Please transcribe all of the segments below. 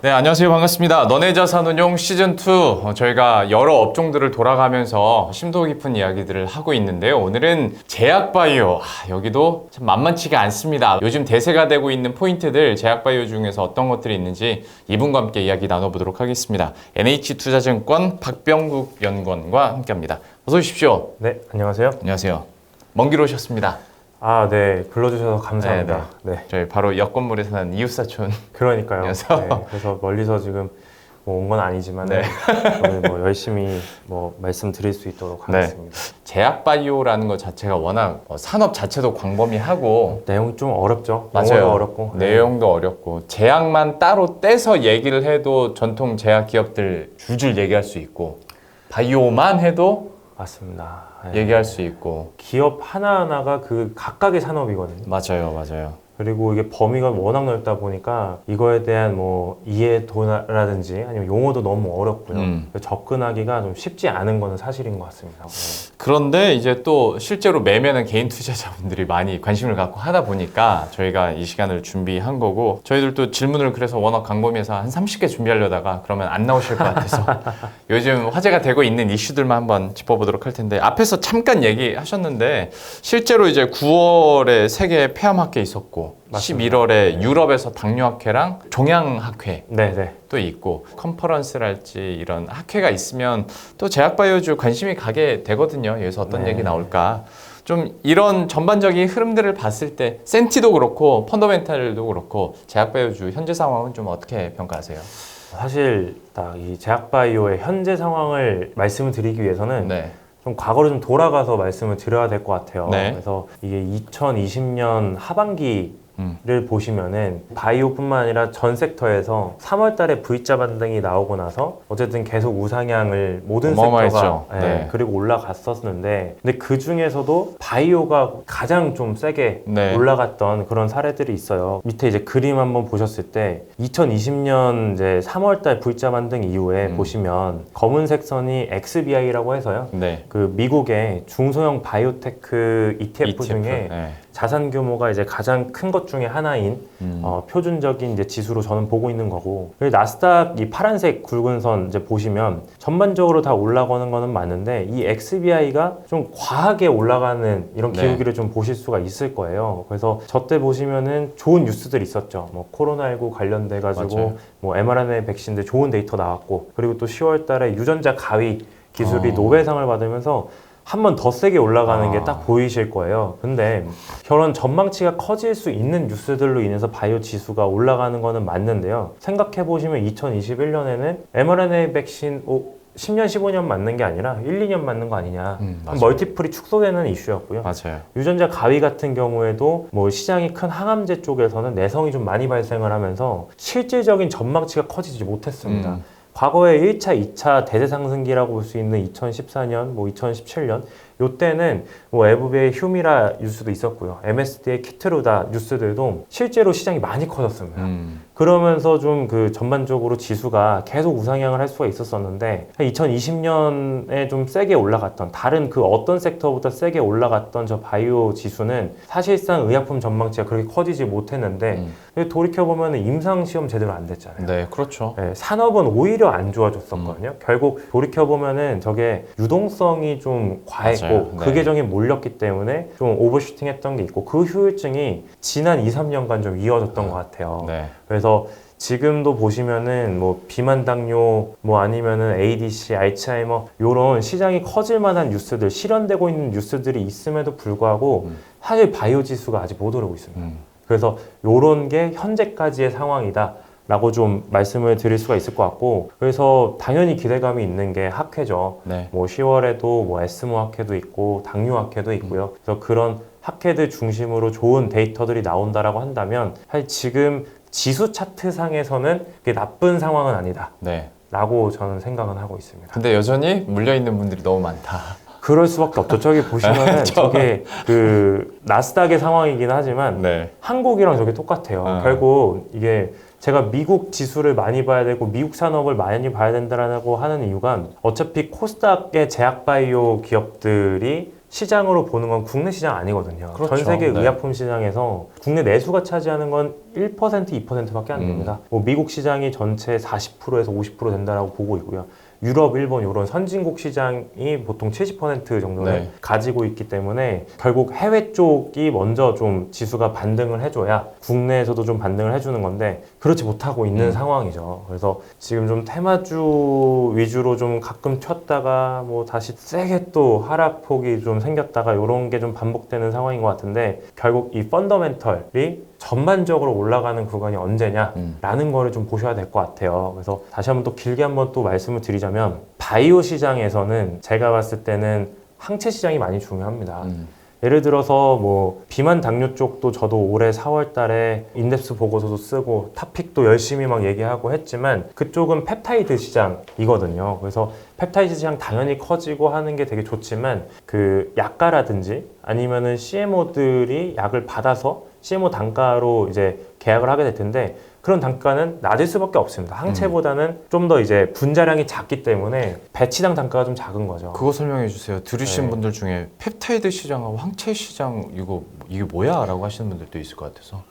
네, 안녕하세요. 반갑습니다. 너네 자산운용 시즌2 저희가 여러 업종들을 돌아가면서 심도 깊은 이야기들을 하고 있는데요. 오늘은 제약바이오, 여기도 참 만만치가 않습니다. 요즘 대세가 되고 있는 포인트들, 제약바이오 중에서 어떤 것들이 있는지 이분과 함께 이야기 나눠보도록 하겠습니다. NH투자증권 박병국 연구원과 함께합니다. 어서 오십시오. 네, 안녕하세요. 안녕하세요. 먼 길 오셨습니다. 네, 불러주셔서 감사합니다. 네. 저희 바로 옆 건물에 사는 이웃사촌. 그러니까요. 안녕하세요. 네, 그래서 멀리서 지금 온 건 아니지만 네. 오늘 열심히 말씀드릴 수 있도록 하겠습니다. 제약바이오라는 것 자체가 워낙 산업 자체도 광범위하고 내용이 좀 어렵죠. 맞아요. 용어도 어렵고. 내용도 어렵고 제약만 따로 떼서 얘기를 해도 전통 제약 기업들 줄줄 얘기할 수 있고 바이오만 해도 맞습니다. 얘기할 수 있고 기업 하나하나가 그 각각의 산업이거든요. 맞아요. 그리고 이게 범위가 워낙 넓다 보니까 이거에 대한 이해도라든지 아니면 용어도 너무 어렵고요. 접근하기가 좀 쉽지 않은 거는 사실인 것 같습니다. 그런데 이제 또 실제로 매매는 개인 투자자분들이 많이 관심을 갖고 하다 보니까 저희가 이 시간을 준비한 거고 저희들도 질문을 그래서 워낙 광범위해서 한 30개 준비하려다가 그러면 안 나오실 것 같아서 요즘 화제가 되고 있는 이슈들만 한번 짚어보도록 할 텐데 앞에서 잠깐 얘기하셨는데 실제로 이제 9월에 세계 폐암학회 있었고 맞습니다. 11월에 유럽에서 당뇨학회랑 종양학회 네네. 또 있고 컨퍼런스랄지 이런 학회가 있으면 또 제약바이오주 관심이 가게 되거든요. 여기서 어떤 네. 얘기 나올까. 좀 이런 전반적인 흐름들을 봤을 때 센티도 그렇고 펀더멘탈도 그렇고 제약바이오주 현재 상황은 좀 어떻게 평가하세요? 사실 딱 이 제약바이오의 현재 상황을 말씀을 드리기 위해서는 네. 좀 과거로 좀 돌아가서 말씀을 드려야 될 것 같아요. 네. 그래서 이게 2020년 하반기를 보시면은 바이오뿐만 아니라 전 섹터에서 3월 달에 V자 반등이 나오고 나서 어쨌든 계속 우상향을 모든 어마어마했죠. 섹터가 네. 그리고 올라갔었는데 근데 그 중에서도 바이오가 가장 좀 세게 네. 올라갔던 그런 사례들이 있어요. 밑에 이제 그림 한번 보셨을 때 2020년 이제 3월 달 V자 반등 이후에 보시면 검은색 선이 XBI라고 해서요. 네. 그 미국의 중소형 바이오테크 ETF 중에 네. 자산 규모가 이제 가장 큰 것 중에 하나인 표준적인 이제 지수로 저는 보고 있는 거고 그리고 나스닥 이 파란색 굵은 선 이제 보시면 전반적으로 다 올라가는 거는 맞는데 이 XBI가 좀 과하게 올라가는 이런 네. 기울기를 좀 보실 수가 있을 거예요. 그래서 저 때 보시면은 좋은 뉴스들이 있었죠. 코로나19 관련돼 가지고 mRNA 백신들 좋은 데이터 나왔고 그리고 또 10월 달에 유전자 가위 기술이 노벨상을 받으면서 한 번 더 세게 올라가는 게 딱 보이실 거예요. 근데 저런 전망치가 커질 수 있는 뉴스들로 인해서 바이오 지수가 올라가는 거는 맞는데요. 생각해 보시면 2021년에는 mRNA 백신 10년, 15년 맞는 게 아니라 1, 2년 맞는 거 아니냐. 멀티플이 축소되는 이슈였고요. 맞아요. 유전자 가위 같은 경우에도 시장이 큰 항암제 쪽에서는 내성이 좀 많이 발생을 하면서 실질적인 전망치가 커지지 못했습니다. 과거에 1차, 2차 대세 상승기라고 볼 수 있는 2014년, 2017년 요때는 에브비의 휴미라 뉴스도 있었고요. MSD의 키트루다 뉴스들도 실제로 시장이 많이 커졌습니다. 그러면서 좀 그 전반적으로 지수가 계속 우상향을 할 수가 있었었는데 2020년에 좀 세게 올라갔던 다른 그 어떤 섹터보다 세게 올라갔던 저 바이오 지수는 사실상 의약품 전망치가 그렇게 커지지 못했는데 돌이켜보면 임상시험 제대로 안 됐잖아요. 네, 그렇죠. 네, 산업은 오히려 안 좋아졌었거든요. 결국 돌이켜보면은 저게 유동성이 좀 과했고 맞아요. 그 네. 계정이 몰렸기 때문에 좀 오버슈팅 했던 게 있고 그 효율증이 지난 2, 3년간 좀 이어졌던 것 같아요. 네. 그래서 지금도 보시면은 비만 당뇨 아니면은 ADC, 알츠하이머 요런 시장이 커질 만한 뉴스들 실현되고 있는 뉴스들이 있음에도 불구하고 사실 바이오 지수가 아직 못 오르고 있습니다. 그래서 요런 게 현재까지의 상황이다. 라고 좀 말씀을 드릴 수가 있을 것 같고 그래서 당연히 기대감이 있는 게 학회죠. 네. 10월에도 에스모 학회도 있고 당뇨 학회도 있고요. 그래서 그런 학회들 중심으로 좋은 데이터들이 나온다라고 한다면 사실 지금 지수 차트상에서는 그게 나쁜 상황은 아니다. 네. 라고 저는 생각은 하고 있습니다. 근데 여전히 물려있는 분들이 너무 많다. 그럴 수밖에 없죠. 저기 보시면은 저게 그 나스닥의 상황이긴 하지만 네. 한국이랑 저게 똑같아요. 결국 이게 제가 미국 지수를 많이 봐야 되고 미국 산업을 많이 봐야 된다라고 하는 이유가 어차피 코스닥의 제약바이오 기업들이 시장으로 보는 건 국내 시장 아니거든요. 그렇죠. 전 세계 네. 의약품 시장에서 국내 내수가 차지하는 건 1%, 2%밖에 안 됩니다. 뭐 미국 시장이 전체 40%에서 50% 된다라고 보고 있고요. 유럽, 일본 이런 선진국 시장이 보통 70% 정도를 네. 가지고 있기 때문에 결국 해외 쪽이 먼저 좀 지수가 반등을 해줘야 국내에서도 좀 반등을 해주는 건데 그렇지 못하고 있는 상황이죠. 그래서 지금 좀 테마주 위주로 좀 가끔 튀었다가 뭐 다시 세게 또 하락폭이 좀 생겼다가 이런 게 좀 반복되는 상황인 것 같은데 결국 이 펀더멘털이 전반적으로 올라가는 구간이 언제냐라는 거를 좀 보셔야 될 것 같아요. 그래서 다시 한번 또 길게 한번 또 말씀을 드리자면 바이오 시장에서는 제가 봤을 때는 항체 시장이 많이 중요합니다. 예를 들어서 뭐 비만 당뇨 쪽도 저도 올해 4월 달에 인덱스 보고서도 쓰고 탑픽도 열심히 막 얘기하고 했지만 그쪽은 펩타이드 시장이거든요. 그래서 펩타이드 시장 당연히 커지고 하는 게 되게 좋지만 그 약가라든지 아니면은 CMO들이 약을 받아서 CMO 단가로 이제 계약을 하게 될 텐데 그런 단가는 낮을 수밖에 없습니다. 항체보다는 좀 더 이제 분자량이 작기 때문에 배치당 단가가 좀 작은 거죠. 그거 설명해 주세요. 들으신 네. 분들 중에 펩타이드 시장하고 항체 시장 이게 뭐야라고 하시는 분들도 있을 것 같아서.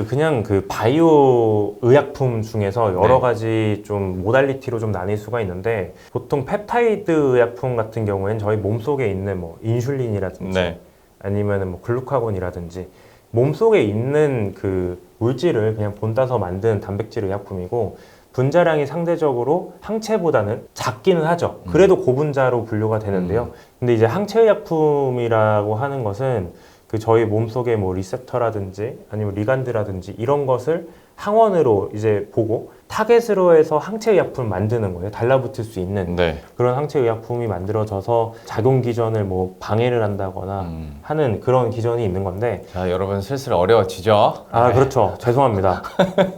그냥 그 바이오 의약품 중에서 여러 네. 가지 좀 모달리티로 좀 나뉠 수가 있는데 보통 펩타이드 의약품 같은 경우에는 저희 몸속에 있는 뭐 인슐린이라든지 네. 아니면은 뭐 글루카곤이라든지 몸속에 있는 그 물질을 그냥 본따서 만든 단백질 의약품이고 분자량이 상대적으로 항체보다는 작기는 하죠. 그래도 고분자로 분류가 되는데요. 근데 이제 항체 의약품이라고 하는 것은 그 저희 몸속의 뭐 리셉터라든지 아니면 리간드라든지 이런 것을 항원으로 이제 보고 타겟으로 해서 항체 의약품을 만드는 거예요. 달라붙을 수 있는 네. 그런 항체 의약품이 만들어져서 작용 기전을 뭐 방해를 한다거나 하는 그런 기전이 있는 건데 자, 여러분 슬슬 어려워지죠? 그렇죠. 죄송합니다.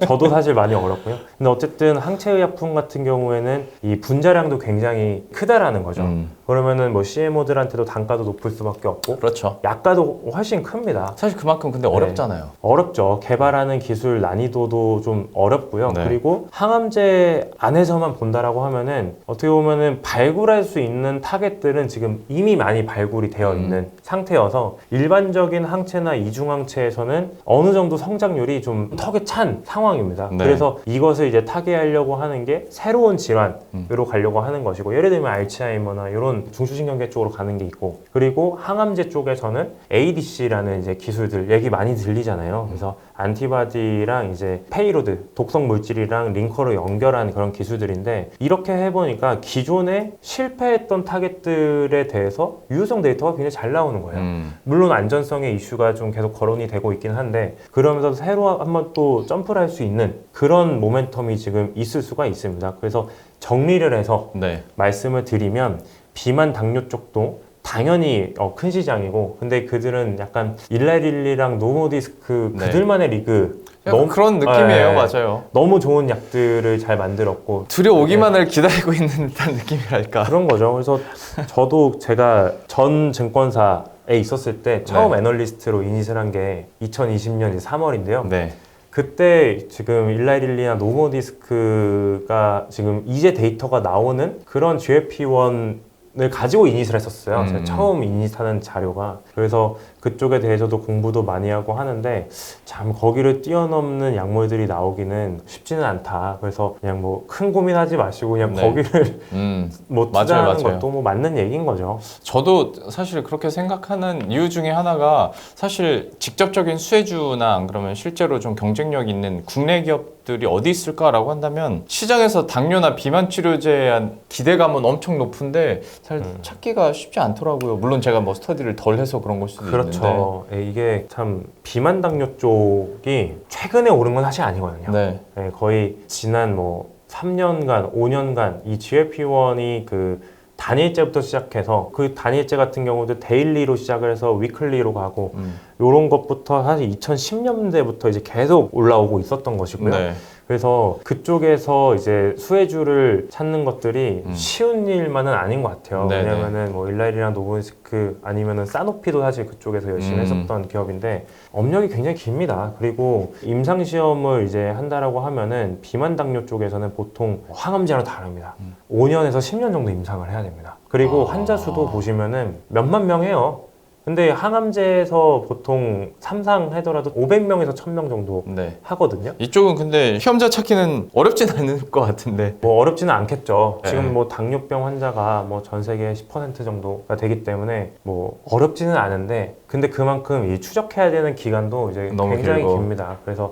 저도 사실 많이 어렵고요. 근데 어쨌든 항체 의약품 같은 경우에는 이 분자량도 굉장히 크다라는 거죠. 그러면은 뭐 CMO들한테도 단가도 높을 수밖에 없고 그렇죠. 약가도 훨씬 큽니다. 사실 그만큼 근데 어렵잖아요. 어렵죠. 개발하는 기술 난이도도 좀 어렵고요. 네. 그리고 항암제 안에서만 본다라고 하면은 어떻게 보면은 발굴할 수 있는 타겟들은 지금 이미 많이 발굴이 되어 있는 상태여서 일반적인 항체나 이중항체에서는 어느 정도 성장률이 좀 턱에 찬 상황입니다. 네. 그래서 이것을 이제 타개하려고 하는 게 새로운 질환으로 가려고 하는 것이고 예를 들면 알츠하이머나 이런 중추신경계 쪽으로 가는 게 있고 그리고 항암제 쪽에서는 ADC라는 이제 기술들 얘기 많이 들리잖아요. 그래서 안티바디랑 이제 페이로드 독성 물질이랑 링커로 연결한 그런 기술들인데 이렇게 해보니까 기존에 실패했던 타겟들에 대해서 유효성 데이터가 굉장히 잘 나오는 거예요. 물론 안전성의 이슈가 좀 계속 거론이 되고 있긴 한데 그러면서 새로 한번 또 점프를 할 수 있는 그런 모멘텀이 지금 있을 수가 있습니다. 그래서 정리를 해서 네. 말씀을 드리면 비만 당뇨 쪽도 당연히 큰 시장이고 근데 그들은 약간 일라릴리랑 노모디스크 네. 그들만의 리그 약간 그런 느낌이에요. 네. 맞아요. 너무 좋은 약들을 잘 만들었고 들여오기만을 기다리고 있는 듯한 느낌이랄까. 그런 거죠. 그래서 저도 제가 전 증권사에 있었을 때 처음 네. 애널리스트로 이닛을 한 게 2020년 3월인데요. 네. 그때 지금 일라릴리나 노모디스크가 지금 이제 데이터가 나오는 그런 GLP-1을 가지고 이닛을 했었어요. 제가 처음 이닛하는 자료가. 그래서 그쪽에 대해서도 공부도 많이 하고 하는데 참 거기를 뛰어넘는 약물들이 나오기는 쉽지는 않다. 그래서 그냥 뭐 큰 고민하지 마시고 그냥 네. 거기를 뭐 투자하는 맞아요. 것도 뭐 맞는 얘기인 거죠. 저도 사실 그렇게 생각하는 이유 중에 하나가 사실 직접적인 수혜주나 안 그러면 실제로 좀 경쟁력 있는 국내 기업들이 어디 있을까라고 한다면 시장에서 당뇨나 비만 치료제에 대한 기대감은 엄청 높은데 잘 찾기가 쉽지 않더라고요. 물론 제가 뭐 스터디를 덜 해서 그런 걸 수도 있는데. 그렇죠. 이게 참 비만 당뇨 쪽이 최근에 오른 건 사실 아니거든요. 네. 거의 지난 뭐 3년간, 5년간 이 GLP-1이 그 단일제부터 시작해서 그 단일제 같은 경우도 데일리로 시작을 해서 위클리로 가고 요런 것부터 사실 2010년대부터 이제 계속 올라오고 있었던 것이고요. 네. 그래서 그쪽에서 이제 수혜주를 찾는 것들이 쉬운 일만은 아닌 것 같아요. 네네. 왜냐면은 뭐 일라일이랑 노보니스크 아니면은 사노피도 사실 그쪽에서 열심히 했었던 기업인데 업력이 굉장히 깁니다. 그리고 임상 시험을 이제 한다라고 하면은 비만 당뇨 쪽에서는 보통 항암제랑 다릅니다. 5년에서 10년 정도 임상을 해야 됩니다. 그리고 환자 수도 보시면은 몇만 명 해요. 근데 항암제에서 보통 삼상하더라도 500명에서 1000명 정도 네. 하거든요. 이쪽은 근데 시험자 찾기는 어렵진 않을 것 같은데. 뭐 어렵지는 않겠죠. 네. 지금 뭐 당뇨병 환자가 뭐 전 세계 10% 정도가 되기 때문에 뭐 어렵지는 않은데, 근데 그만큼 이 추적해야 되는 기간도 이제 너무 굉장히 길고. 깁니다. 그래서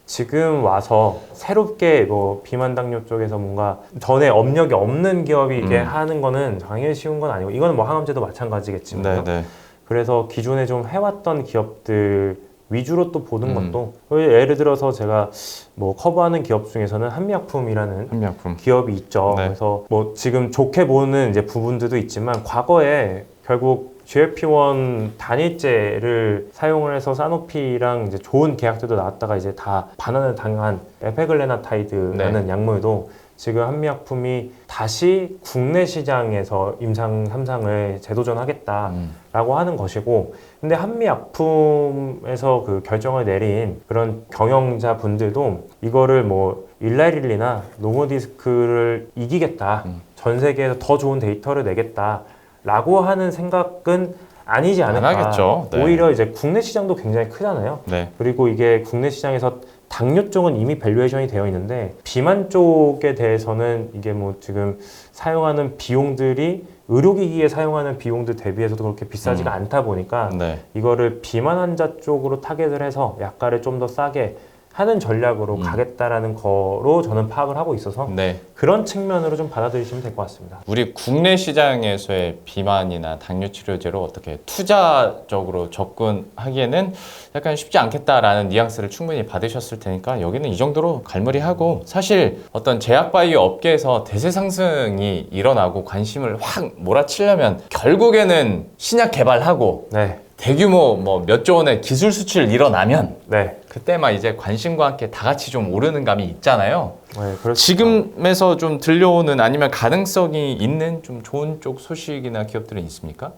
지금 와서 새롭게 뭐 비만 당뇨 쪽에서 뭔가 전에 업력이 없는 기업이 이게 하는 거는 당연히 쉬운 건 아니고, 이거는 뭐 항암제도 마찬가지겠지만, 네. 그래서 기존에 좀 해왔던 기업들 위주로 또 보는 것도, 예를 들어서 제가 뭐 커버하는 기업 중에서는 한미약품이라는 한미약품. 기업이 있죠. 네. 그래서 뭐 지금 좋게 보는 이제 부분들도 있지만, 과거에 결국 GLP-1 단일제를 사용을 해서 사노피랑 이제 좋은 계약들도 나왔다가 이제 다 반환을 당한 에페글레나타이드라는 약물도 지금 한미약품이 다시 국내 시장에서 임상 3상을 재도전하겠다라고 하는 것이고, 근데 한미약품에서 그 결정을 내린 그런 경영자 분들도 이거를 뭐 일라이릴리나 노모디스크를 이기겠다, 전 세계에서 더 좋은 데이터를 내겠다라고 하는 생각은 아니지 않을까. 안 하겠죠. 네. 오히려 이제 국내 시장도 굉장히 크잖아요. 네. 그리고 이게 국내 시장에서 당뇨 쪽은 이미 밸류에이션이 되어 있는데, 비만 쪽에 대해서는 이게 뭐 지금 사용하는 비용들이 의료기기에 사용하는 비용들 대비해서도 그렇게 비싸지가 않다 보니까 네. 이거를 비만 환자 쪽으로 타겟을 해서 약가를 좀 더 싸게 하는 전략으로 가겠다라는 거로 저는 파악을 하고 있어서 네. 그런 측면으로 좀 받아들이시면 될 것 같습니다. 우리 국내 시장에서의 비만이나 당뇨 치료제로 어떻게 투자적으로 접근하기에는 약간 쉽지 않겠다라는 뉘앙스를 충분히 받으셨을 테니까 여기는 이 정도로 갈무리하고, 사실 어떤 제약바이오 업계에서 대세 상승이 일어나고 관심을 확 몰아치려면 결국에는 신약 개발하고 네, 대규모 뭐 몇 조 원의 기술 수출 일어나면 네, 그때만 이제 관심과 함께 다 같이 좀 오르는 감이 있잖아요. 네, 그렇죠. 지금에서 좀 들려오는 아니면 가능성이 있는 좀 좋은 쪽 소식이나 기업들은 있습니까?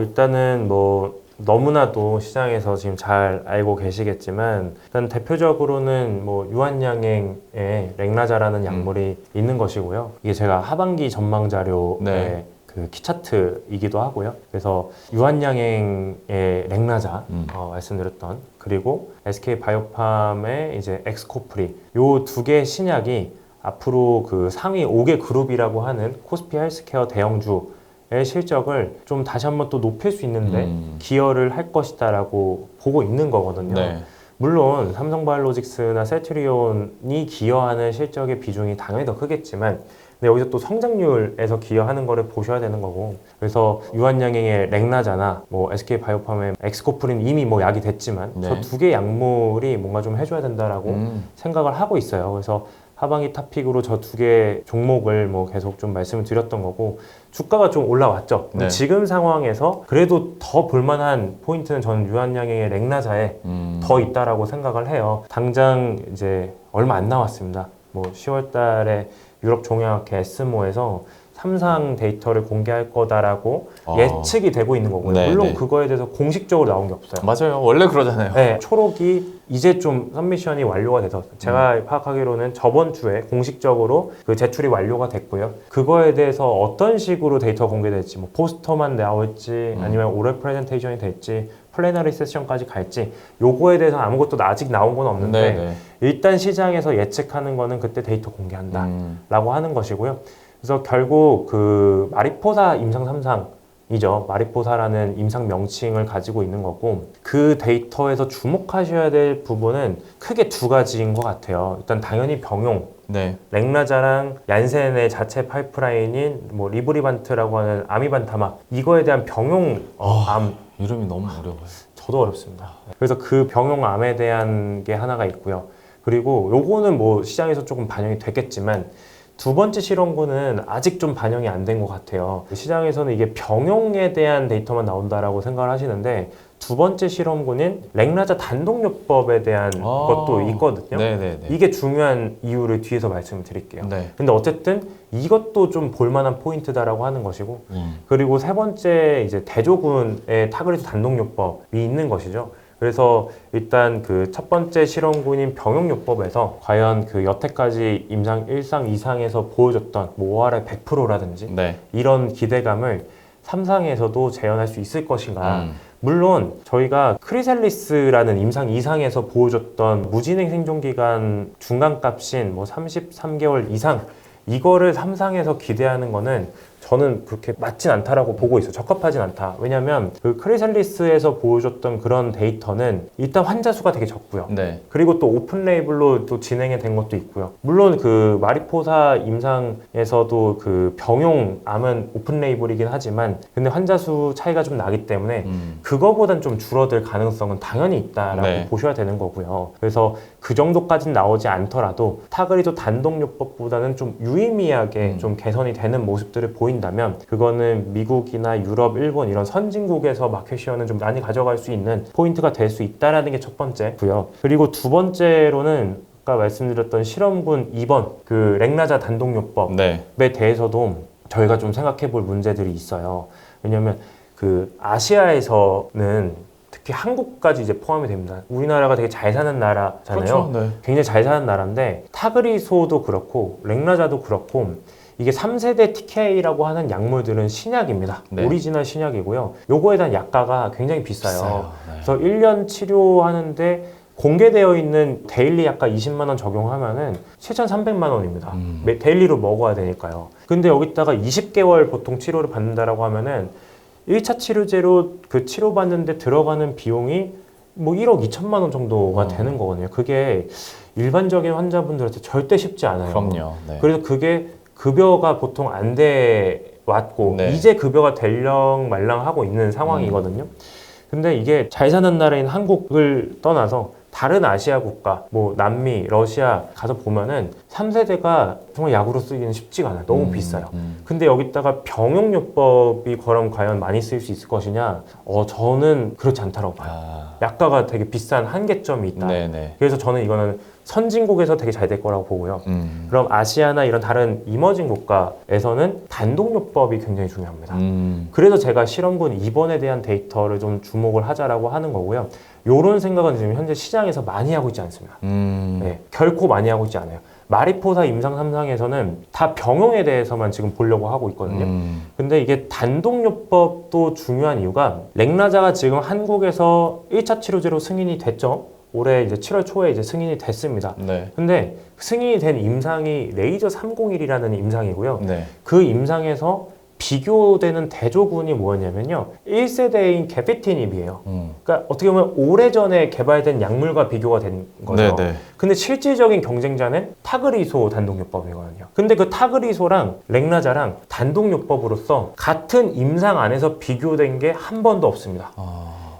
일단은 뭐 너무나도 시장에서 지금 잘 알고 계시겠지만, 일단 대표적으로는 뭐 유한양행의 렉나자라는 약물이 있는 것이고요. 이게 제가 하반기 전망 자료에 네. 그 키차트이기도 하고요. 그래서 유한양행의 렉나자 말씀드렸던, 그리고 SK 바이오팜의 이제 엑스코프리, 요 두 개의 신약이 앞으로 그 상위 5개 그룹이라고 하는 코스피 헬스케어 대형주의 실적을 좀 다시 한번 또 높일 수 있는데 기여를 할 것이다라고 보고 있는 거거든요. 네. 물론 삼성바이오로직스나 셀트리온이 기여하는 실적의 비중이 당연히 더 크겠지만, 근데 여기서 또 성장률에서 기여하는 거를 보셔야 되는 거고, 그래서 유한양행의 렉나자나 뭐 SK 바이오팜의 엑스코프린 이미 뭐 약이 됐지만 네. 저 두 개 약물이 뭔가 좀 해줘야 된다라고 생각을 하고 있어요. 그래서 하반기 탑픽으로 저 두 개 종목을 뭐 계속 좀 말씀을 드렸던 거고, 주가가 좀 올라왔죠. 네. 지금 상황에서 그래도 더 볼만한 포인트는 저는 유한양행의 렉나자에 더 있다라고 생각을 해요. 당장 이제 얼마 안 남았습니다. 뭐 10월 달에 유럽 종양학회 에스모에서 3상 데이터를 공개할 거다라고 예측이 되고 있는 거고요. 네, 물론 네. 그거에 대해서 공식적으로 나온 게 없어요. 맞아요. 원래 그러잖아요. 네, 초록이 이제 좀 सब미션이 완료가 돼서 제가 파악하기로는 저번 주에 공식적으로 그 제출이 완료가 됐고요. 그거에 대해서 어떤 식으로 데이터 공개될지, 뭐 포스터만 나올지 아니면 오럴 프레젠테이션이 될지 플래너리 세션까지 갈지, 요거에 대해서 아무것도 아직 나온 건 없는데 네, 네. 일단 시장에서 예측하는 거는 그때 데이터 공개한다 라고 하는 것이고요. 그래서 결국 그 마리포사 임상 3상이죠. 마리포사라는 임상 명칭을 가지고 있는 거고, 그 데이터에서 주목하셔야 될 부분은 크게 두 가지인 것 같아요. 일단 당연히 병용, 네. 렉나자랑 얀센의 자체 파이프라인인 뭐 리브리반트라고 하는 아미반타막, 이거에 대한 병용 암, 이름이 너무 어려워요. 저도 어렵습니다. 그래서 그 병용암에 대한 게 하나가 있고요. 그리고 요거는 뭐 시장에서 조금 반영이 됐겠지만, 두 번째 실험군은 아직 좀 반영이 안 된 것 같아요. 시장에서는 이게 병용에 대한 데이터만 나온다라고 생각을 하시는데, 두 번째 실험군인 렉나자 단독요법에 대한 것도 있거든요. 네네네. 이게 중요한 이유를 뒤에서 말씀을 드릴게요. 네. 근데 어쨌든 이것도 좀 볼만한 포인트다라고 하는 것이고, 그리고 세 번째 이제 대조군의 타그리트 단독요법이 있는 것이죠. 그래서 일단 그 첫 번째 실험군인 병용요법에서 과연 그 여태까지 임상 1상, 2상에서 보여줬던 뭐 OR의 100%라든지 네. 이런 기대감을 3상에서도 재현할 수 있을 것인가. 물론 저희가 크리셀리스라는 임상 2상에서 보여줬던 무진행 생존기간 중간값인 뭐 33개월 이상 이거를 3상에서 기대하는 거는 저는 그렇게 맞진 않다라고 보고 있어요. 적합하진 않다. 왜냐하면 그 크리셀리스에서 보여줬던 그런 데이터는 일단 환자 수가 되게 적고요. 네. 그리고 또 오픈 레이블로 또 진행이 된 것도 있고요. 물론 그 마리포사 임상에서도 그 병용 암은 오픈 레이블이긴 하지만 근데 환자 수 차이가 좀 나기 때문에 그거보단 좀 줄어들 가능성은 당연히 있다라고 네. 보셔야 되는 거고요. 그래서 그 정도까지는 나오지 않더라도 타그리도 단독요법보다는 좀 유의미하게 좀 개선이 되는 모습들을 보인다면 그거는 미국이나 유럽, 일본 이런 선진국에서 마켓시어는 좀 많이 가져갈 수 있는 포인트가 될 수 있다라는 게 첫 번째고요. 그리고 두 번째로는 아까 말씀드렸던 실험군 2번 그 렉나자 단독요법에 네. 대해서도 저희가 좀 생각해 볼 문제들이 있어요. 왜냐하면 그 아시아에서는 특히 한국까지 이제 포함이 됩니다. 우리나라가 되게 잘 사는 나라잖아요. 그렇죠. 네. 굉장히 잘 사는 나라인데 타그리소도 그렇고 렉나자도 그렇고 이게 3세대 TK라고 하는 약물들은 신약입니다. 네. 오리지널 신약이고요. 요거에 대한 약가가 굉장히 비싸요. 네. 그래서 1년 치료하는데 공개되어 있는 데일리 약가 20만 원 적용하면은 7,300만 원입니다. 데일리로 먹어야 되니까요. 근데 여기다가 20개월 보통 치료를 받는다라고 하면은 1차 치료제로 그 치료받는데 들어가는 비용이 뭐 1억 2천만 원 정도가 되는 거거든요. 그게 일반적인 환자분들한테 절대 쉽지 않아요. 그럼요. 네. 그래서 그게 급여가 보통 안 돼 왔고 네. 이제 급여가 될랑 말랑 하고 있는 상황이거든요. 근데 이게 잘 사는 나라인 한국을 떠나서 다른 아시아 국가, 뭐 남미, 러시아 가서 보면은 3세대가 정말 약으로 쓰기는 쉽지가 않아요. 너무 비싸요. 근데 여기다가 병용요법이 그럼 과연 많이 쓰일 수 있을 것이냐? 저는 그렇지 않다고 봐요. 약가가 되게 비싼 한계점이 있다. 네네. 그래서 저는 이거는 선진국에서 되게 잘 될 거라고 보고요. 그럼 아시아나 이런 다른 이머징 국가에서는 단독요법이 굉장히 중요합니다. 그래서 제가 실험군 2번에 대한 데이터를 좀 주목을 하자라고 하는 거고요. 이런 생각은 지금 현재 시장에서 많이 하고 있지 않습니다. 네, 결코 많이 하고 있지 않아요. 마리포사 임상 3상에서는 다 병용에 대해서만 지금 보려고 하고 있거든요. 근데 이게 단독요법도 중요한 이유가 렉나자가 지금 한국에서 1차 치료제로 승인이 됐죠. 올해 이제 7월 초에 이제 승인이 됐습니다. 네. 근데 승인이 된 임상이 레이저 301이라는 임상이고요. 네. 그 임상에서 비교되는 대조군이 뭐였냐면요. 1세대인 게피티닙이에요. 그러니까 어떻게 보면 오래전에 개발된 약물과 비교가 된 거죠. 네네. 근데 실질적인 경쟁자는 타그리소 단독요법이거든요. 근데 그 타그리소랑 렉나자랑 단독요법으로서 같은 임상 안에서 비교된 게 한 번도 없습니다.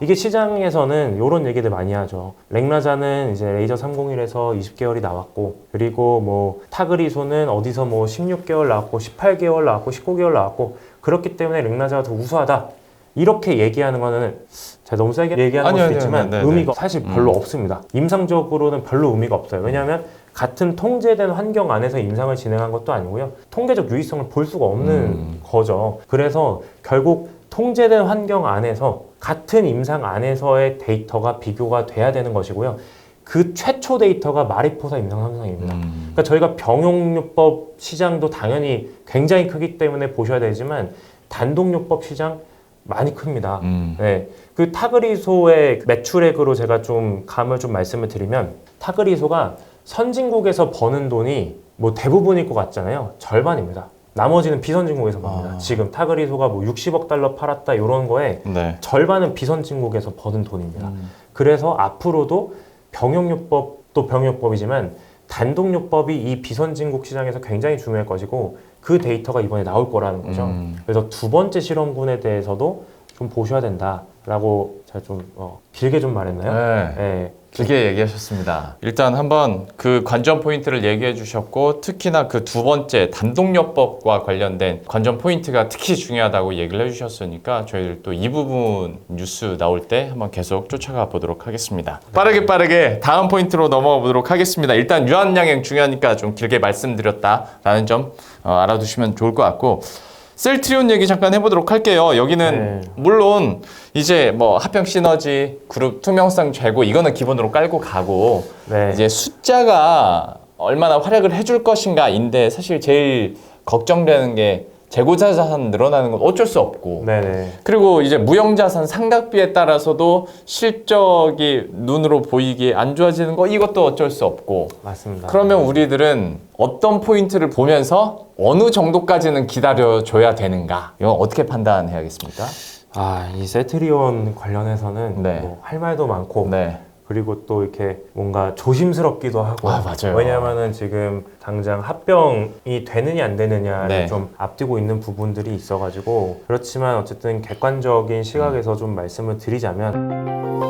이게 시장에서는 이런 얘기들 많이 하죠. 렉나자는 이제 레이저 301에서 20개월이 나왔고, 그리고 뭐 타그리소는 어디서 뭐 16개월 나왔고, 18개월 나왔고, 19개월 나왔고, 그렇기 때문에 렉나자가 더 우수하다. 이렇게 얘기하는 거는 제가 너무 세게 얘기하는 걸 수도 있지만 의미가 사실 별로 없습니다. 임상적으로는 별로 의미가 없어요. 왜냐하면 같은 통제된 환경 안에서 임상을 진행한 것도 아니고요. 통계적 유의성을 볼 수가 없는 거죠. 그래서 결국 통제된 환경 안에서 같은 임상 안에서의 데이터가 비교가 돼야 되는 것이고요. 그 최초 데이터가 마리포사 임상 3상입니다. 그러니까 저희가 병용요법 시장도 당연히 굉장히 크기 때문에 보셔야 되지만 단독요법 시장 많이 큽니다. 네. 그 타그리소의 매출액으로 제가 좀 감을 좀 말씀을 드리면 타그리소가 선진국에서 버는 돈이 뭐 대부분일 것 같잖아요. 절반입니다. 나머지는 비선진국에서 봅니다. 지금 타그리소가 뭐 60억 달러 팔았다 이런 거에 네. 절반은 비선진국에서 버는 돈입니다. 그래서 앞으로도 병용요법도 병용요법이지만 단독요법이 이 비선진국 시장에서 굉장히 중요할 것이고 그 데이터가 이번에 나올 거라는 거죠. 그래서 두 번째 실험군에 대해서도 좀 보셔야 된다라고 제가 좀 길게 좀 말했나요? 네. 네. 길게 얘기하셨습니다. 일단 한번 그 관전 포인트를 얘기해 주셨고 특히나 그 두 번째 단독요법과 관련된 관전 포인트가 특히 중요하다고 얘기를 해주셨으니까 저희들 또 이 부분 뉴스 나올 때 한번 계속 쫓아가 보도록 하겠습니다. 빠르게 다음 포인트로 넘어가 보도록 하겠습니다. 일단 유한양행 중요하니까 좀 길게 말씀드렸다라는 점 알아두시면 좋을 것 같고 셀트리온 얘기 잠깐 해보도록 할게요. 여기는 네. 물론 이제 뭐 합병 시너지, 그룹 투명성 제고 이거는 기본으로 깔고 가고 네. 이제 숫자가 얼마나 활약을 해줄 것인가인데 사실 제일 걱정되는 게 재고자 자산 늘어나는 건 어쩔 수 없고 네네. 그리고 이제 무형자산 상각비에 따라서도 실적이 눈으로 보이기에 안 좋아지는 거 이것도 어쩔 수 없고 맞습니다. 그러면 우리들은 어떤 포인트를 보면서 어느 정도까지는 기다려줘야 되는가 이건 어떻게 판단해야겠습니까? 이 세트리온 관련해서는 네. 뭐 할 말도 많고 네. 그리고 또 이렇게 뭔가 조심스럽기도 하고 맞아요. 왜냐하면은 지금 당장 합병이 되느냐 안 되느냐를 네. 좀 앞두고 있는 부분들이 있어가지고 그렇지만 어쨌든 객관적인 시각에서 좀 말씀을 드리자면